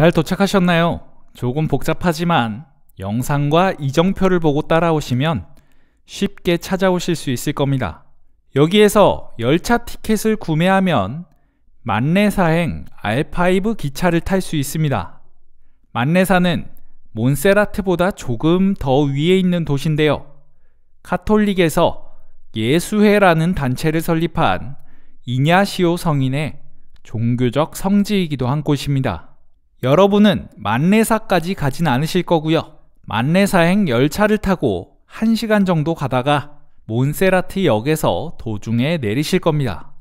잘 도착하셨나요? 조금 복잡하지만 영상과 이정표를 보고 따라오시면 쉽게 찾아오실 수 있을 겁니다. 여기에서 열차 티켓을 구매하면 만네사행 R5 기차를 탈 수 있습니다. 만네사는 몬세라트보다 조금 더 위에 있는 도시인데요. 카톨릭에서 예수회라는 단체를 설립한 이냐시오 성인의 종교적 성지이기도 한 곳입니다. 여러분은 만네사까지 가진 않으실 거고요. 만네사행 열차를 타고 1시간 정도 가다가 몬세라트 역에서 도중에 내리실 겁니다.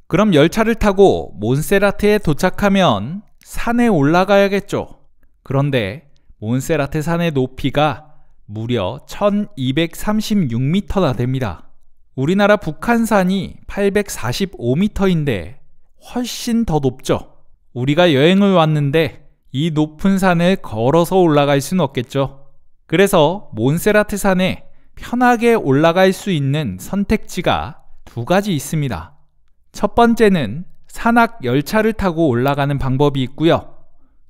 그럼 열차를 타고 몬세라트에 도착하면 산에 올라가야겠죠. 그런데 몬세라트 산의 높이가 무려 1236m나 됩니다. 우리나라 북한산이 845m인데 훨씬 더 높죠. 우리가 여행을 왔는데 이 높은 산을 걸어서 올라갈 수는 없겠죠. 그래서 몬세라트 산에 편하게 올라갈 수 있는 선택지가 두 가지 있습니다. 첫 번째는 산악 열차를 타고 올라가는 방법이 있고요.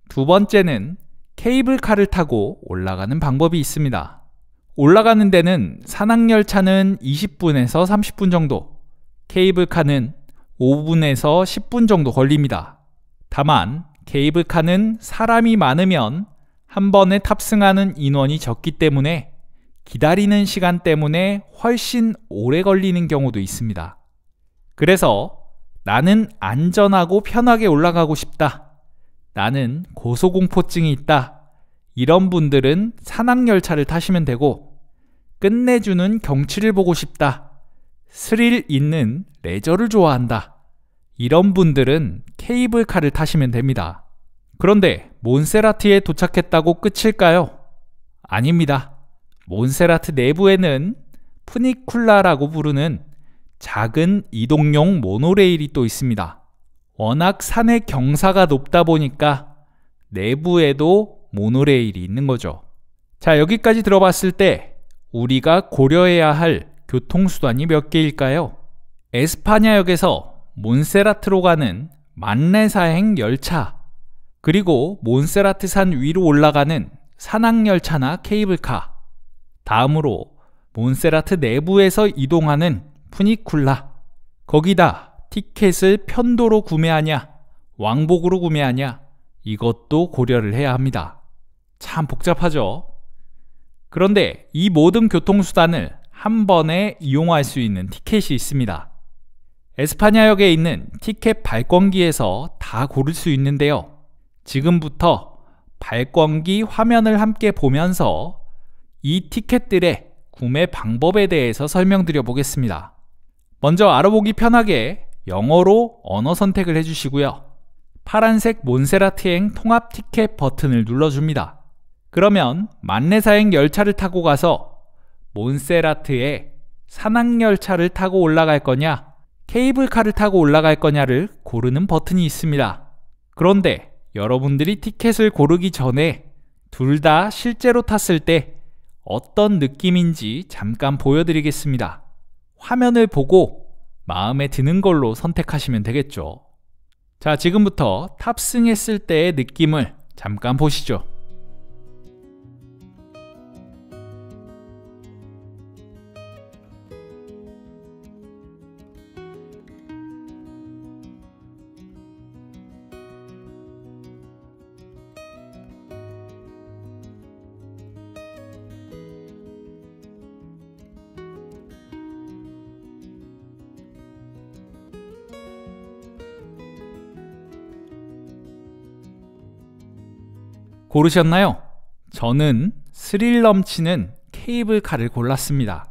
두 번째는 케이블카를 타고 올라가는 방법이 있습니다. 올라가는 데는 산악 열차는 20분에서 30분 정도, 케이블카는 5분에서 10분 정도 걸립니다. 다만 케이블카는 사람이 많으면 한 번에 탑승하는 인원이 적기 때문에 기다리는 시간 때문에 훨씬 오래 걸리는 경우도 있습니다. 그래서 나는 안전하고 편하게 올라가고 싶다, 나는 고소공포증이 있다, 이런 분들은 산악열차를 타시면 되고, 끝내주는 경치를 보고 싶다, 스릴 있는 레저를 좋아한다, 이런 분들은 케이블카를 타시면 됩니다. 그런데 몬세라트에 도착했다고 끝일까요? 아닙니다. 몬세라트 내부에는 푸니쿨라라고 부르는 작은 이동용 모노레일이 또 있습니다. 워낙 산의 경사가 높다 보니까 내부에도 모노레일이 있는 거죠. 자, 여기까지 들어봤을 때 우리가 고려해야 할 교통수단이 몇 개일까요? 에스파냐역에서 몬세라트로 가는 만네사행 열차, 그리고 몬세라트 산 위로 올라가는 산악열차나 케이블카, 다음으로 몬세라트 내부에서 이동하는 푸니쿨라, 거기다 티켓을 편도로 구매하냐 왕복으로 구매하냐, 이것도 고려를 해야 합니다. 참 복잡하죠? 그런데 이 모든 교통수단을 한 번에 이용할 수 있는 티켓이 있습니다. 에스파냐역에 있는 티켓 발권기에서 다 고를 수 있는데요. 지금부터 발권기 화면을 함께 보면서 이 티켓들의 구매 방법에 대해서 설명드려 보겠습니다. 먼저 알아보기 편하게 영어로 언어 선택을 해주시고요. 파란색 몬세라트행 통합 티켓 버튼을 눌러줍니다. 그러면 만네사행 열차를 타고 가서 몬세라트에 산악열차를 타고 올라갈 거냐, 케이블카를 타고 올라갈 거냐를 고르는 버튼이 있습니다. 그런데 여러분들이 티켓을 고르기 전에 둘 다 실제로 탔을 때 어떤 느낌인지 잠깐 보여드리겠습니다. 화면을 보고 마음에 드는 걸로 선택하시면 되겠죠. 자, 지금부터 탑승했을 때의 느낌을 잠깐 보시죠. 고르셨나요? 저는 스릴 넘치는 케이블카를 골랐습니다.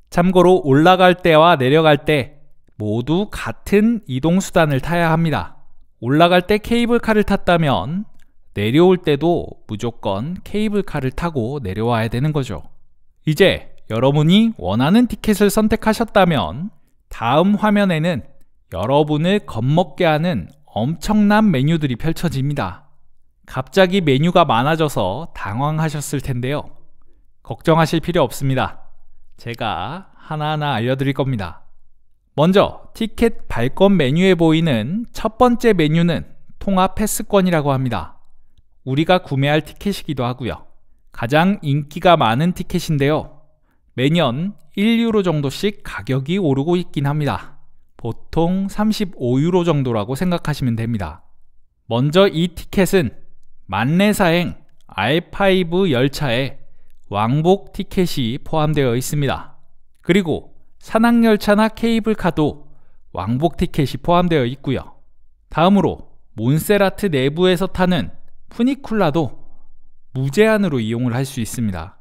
참고로 올라갈 때와 내려갈 때 모두 같은 이동수단을 타야 합니다. 올라갈 때 케이블카를 탔다면 내려올 때도 무조건 케이블카를 타고 내려와야 되는 거죠. 이제 여러분이 원하는 티켓을 선택하셨다면 다음 화면에는 여러분을 겁먹게 하는 엄청난 메뉴들이 펼쳐집니다. 갑자기 메뉴가 많아져서 당황하셨을 텐데요. 걱정하실 필요 없습니다. 제가 하나하나 알려드릴 겁니다. 먼저 티켓 발권 메뉴에 보이는 첫 번째 메뉴는 통합 패스권이라고 합니다. 우리가 구매할 티켓이기도 하고요. 가장 인기가 많은 티켓인데요. 매년 1유로 정도씩 가격이 오르고 있긴 합니다. 보통 35유로 정도라고 생각하시면 됩니다. 먼저 이 티켓은 만내사행 R5 열차에 왕복 티켓이 포함되어 있습니다. 그리고 산악열차나 케이블카도 왕복 티켓이 포함되어 있고요. 다음으로 몬세라트 내부에서 타는 푸니쿨라도 무제한으로 이용을 할 수 있습니다.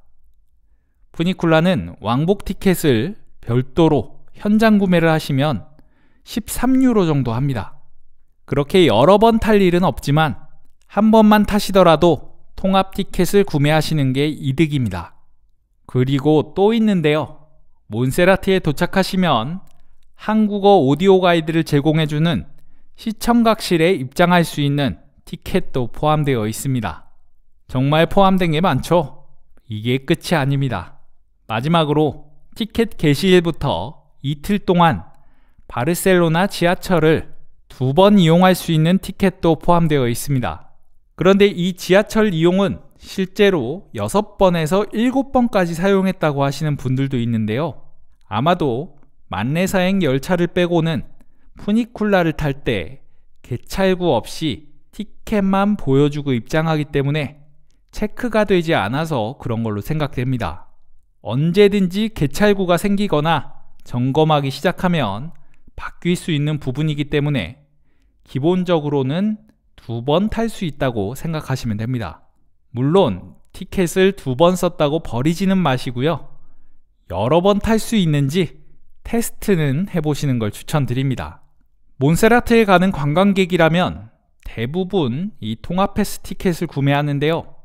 푸니쿨라는 왕복 티켓을 별도로 현장 구매를 하시면 13유로 정도 합니다. 그렇게 여러 번 탈 일은 없지만 한 번만 타시더라도 통합 티켓을 구매하시는 게 이득입니다. 그리고 또 있는데요. 몬세라트에 도착하시면 한국어 오디오 가이드를 제공해주는 시청각실에 입장할 수 있는 티켓도 포함되어 있습니다. 정말 포함된 게 많죠? 이게 끝이 아닙니다. 마지막으로 티켓 개시일부터 이틀 동안 바르셀로나 지하철을 2번 이용할 수 있는 티켓도 포함되어 있습니다. 그런데 이 지하철 이용은 실제로 6번에서 7번까지 사용했다고 하시는 분들도 있는데요. 아마도 만내사행 열차를 빼고는 푸니쿨라를 탈 때 개찰구 없이 티켓만 보여주고 입장하기 때문에 체크가 되지 않아서 그런 걸로 생각됩니다. 언제든지 개찰구가 생기거나 점검하기 시작하면 바뀔 수 있는 부분이기 때문에 기본적으로는 2번 탈 수 있다고 생각하시면 됩니다. 물론 티켓을 2번 썼다고 버리지는 마시고요. 여러 번 탈 수 있는지 테스트는 해보시는 걸 추천드립니다. 몬세라트에 가는 관광객이라면 대부분 이 통합 패스 티켓을 구매하는데요.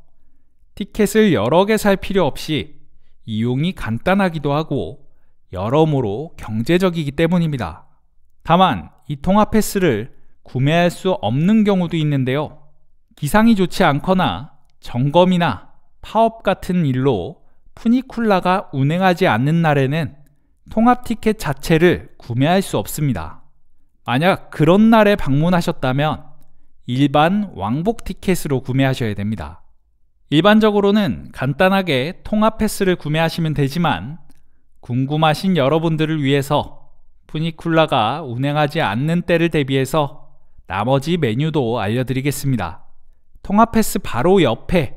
티켓을 여러 개 살 필요 없이 이용이 간단하기도 하고 여러모로 경제적이기 때문입니다. 다만 이 통합 패스를 구매할 수 없는 경우도 있는데요. 기상이 좋지 않거나 점검이나 파업 같은 일로 푸니쿨라가 운행하지 않는 날에는 통합 티켓 자체를 구매할 수 없습니다. 만약 그런 날에 방문하셨다면 일반 왕복 티켓으로 구매하셔야 됩니다. 일반적으로는 간단하게 통합 패스를 구매하시면 되지만 궁금하신 여러분들을 위해서 푸니쿨라가 운행하지 않는 때를 대비해서 나머지 메뉴도 알려드리겠습니다. 통합 패스 바로 옆에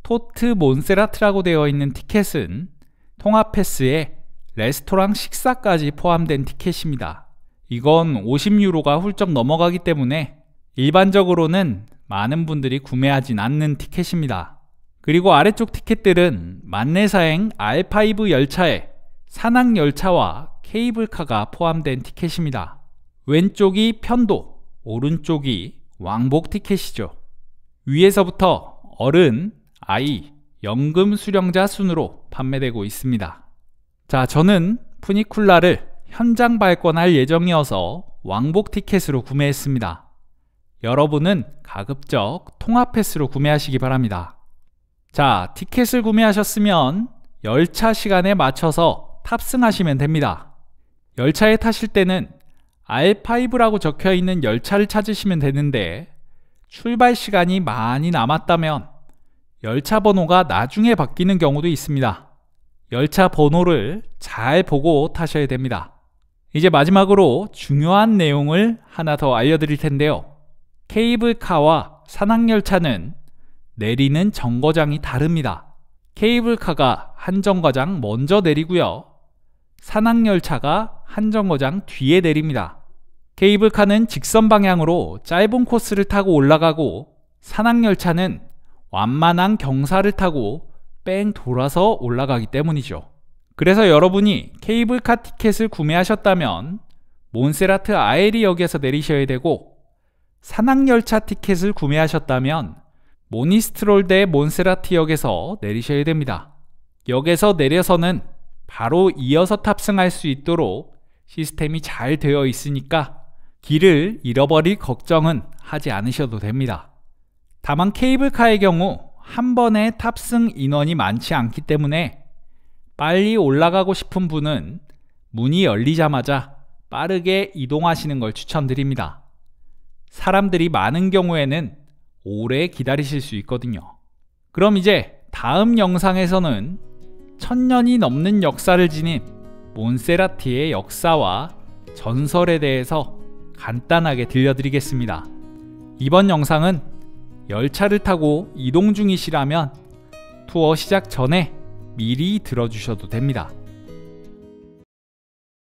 토트 몬세라트라고 되어 있는 티켓은 통합 패스에 레스토랑 식사까지 포함된 티켓입니다. 이건 50유로가 훌쩍 넘어가기 때문에 일반적으로는 많은 분들이 구매하진 않는 티켓입니다. 그리고 아래쪽 티켓들은 만내사행 R5 열차에 산악열차와 케이블카가 포함된 티켓입니다. 왼쪽이 편도, 오른쪽이 왕복 티켓이죠. 위에서부터 어른, 아이, 연금 수령자 순으로 판매되고 있습니다. 자, 저는 푸니쿨라를 현장 발권할 예정이어서 왕복 티켓으로 구매했습니다. 여러분은 가급적 통합 패스로 구매하시기 바랍니다. 자, 티켓을 구매하셨으면 열차 시간에 맞춰서 탑승하시면 됩니다. 열차에 타실 때는 R5라고 적혀 있는 열차를 찾으시면 되는데 출발 시간이 많이 남았다면 열차 번호가 나중에 바뀌는 경우도 있습니다. 열차 번호를 잘 보고 타셔야 됩니다. 이제 마지막으로 중요한 내용을 하나 더 알려드릴 텐데요. 케이블카와 산악열차는 내리는 정거장이 다릅니다. 케이블카가 한 정거장 먼저 내리고요. 산악열차가 한 정거장 뒤에 내립니다. 케이블카는 직선 방향으로 짧은 코스를 타고 올라가고 산악열차는 완만한 경사를 타고 뺑 돌아서 올라가기 때문이죠. 그래서 여러분이 케이블카 티켓을 구매하셨다면 몬세라트 아에리역에서 내리셔야 되고 산악열차 티켓을 구매하셨다면 모니스트롤 대 몬세라트역에서 내리셔야 됩니다. 역에서 내려서는 바로 이어서 탑승할 수 있도록 시스템이 잘 되어 있으니까 길을 잃어버릴 걱정은 하지 않으셔도 됩니다. 다만 케이블카의 경우 한 번에 탑승 인원이 많지 않기 때문에 빨리 올라가고 싶은 분은 문이 열리자마자 빠르게 이동하시는 걸 추천드립니다. 사람들이 많은 경우에는 오래 기다리실 수 있거든요. 그럼 이제 다음 영상에서는 1000년이 넘는 역사를 지닌 몬세라티의 역사와 전설에 대해서 간단하게 들려드리겠습니다. 이번 영상은 열차를 타고 이동 중이시라면 투어 시작 전에 미리 들어주셔도 됩니다.